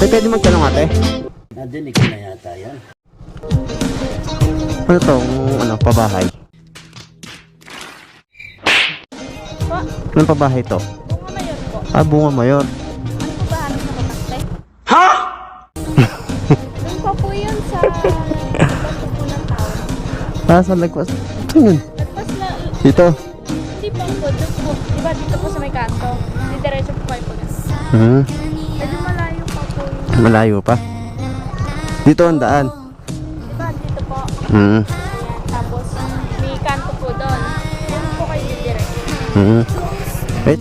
Ate, pwede magtanong ate? Nadinig ko na yata yan. Ano tong, pabahay? Po, Anong pabahay to? bunga mayon po. Ah, bunga mayon. Ano po ba hanap na bamakte? Ha? Doon pa po yun sa lagpas po ng tao. Ah, sa lagpas. Ito yun. Lagpas na, Dito. hindi po po, doon po. Diba dito po sa may kanto? Hindi diretso po kayo po. Hmm. Medyo malayo pa po yun. Malayo pa. Dito ang daan. Diba dito po? Hmm. Ayan, tapos may kanto po doon. Doon po kayo diretso. Hmm. Wait.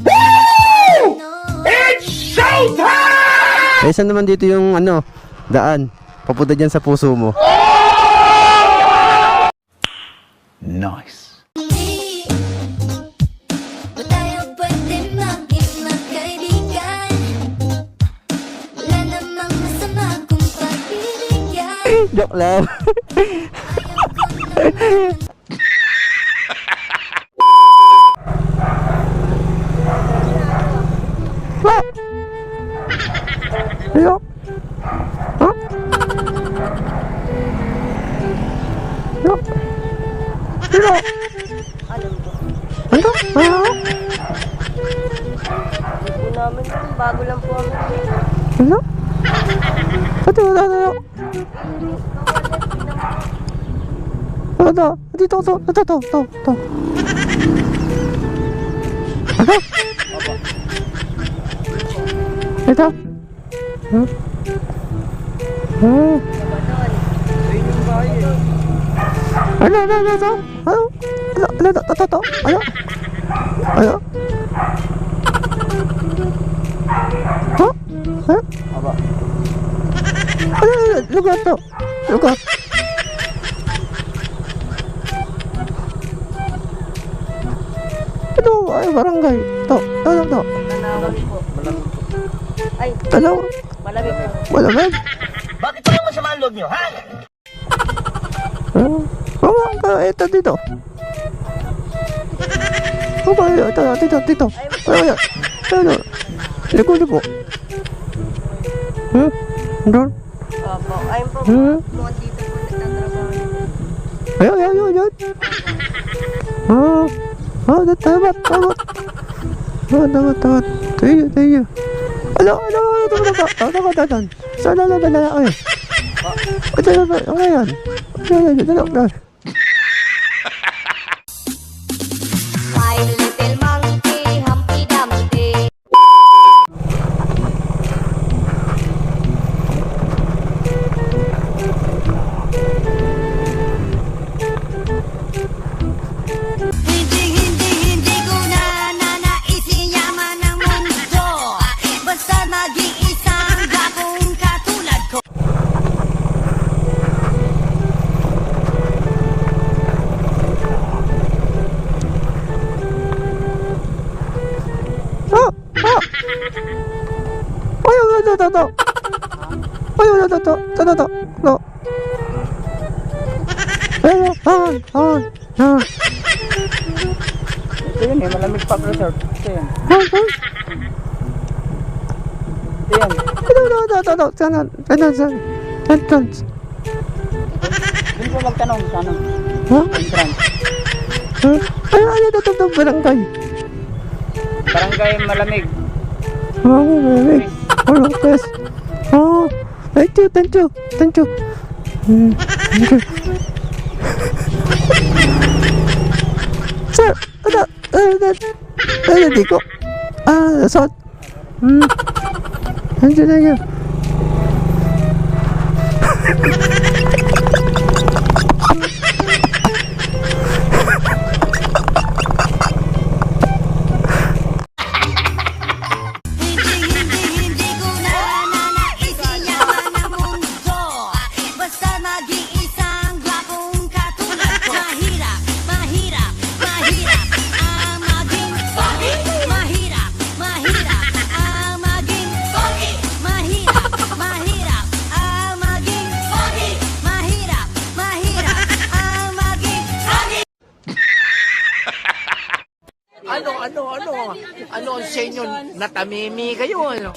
It's showtime! Eh, saan naman dito yung daan? Papunta dyan sa puso mo. Nice. Ba tayo pwede maging magkaibigan? Wala namang masama kung pagbibigyan. Joke lang. What? Ayo. Huh? Ayo. Ayo. Ano? Ah? Po namin yun, bago lang po kami. Ano? Ito, ito. Ito, dito, ito. Ano? Ito? Huh? Hmm. Ano? Ano? Huh? Huh? Aba. Ano? Lugar to. Lugar. Ito, ay, barangay. Ito. Nanawag po. Ay, Ano? malamig po. Malamig. Bakit pa naman sa loob nyo, ha? Ito dito. Dito. Ano? Liko. Doon. Opo, ayun po. Mga dito po nagtatrabaho. Ayun. Tamat. Thank you. Ano? Saan na kayo? Ito na yan. My little monkey, Humpty Dumpty. Hindi ko na nanaisin yaman ng mundo. Basta maging isang gagong katulad ko. Ito yun eh, malamig pa resort. Ito yun. Doon po magtanong sana. Barangay. Barangay malamig. Malamig. Yes. Thank you. Thank you. Sir, hindi ko. Sot. Thank you. Hindi ko na nanaisin yaman ng mundo. Basta maging isang gagong katulad ko. Mahirap ang maging pogi. Mahirap ang maging pogi. Mahirap ang maging pogi. Mahirap ang maging pogi. Ano ang sa inyo? Natamimi kayo, ano?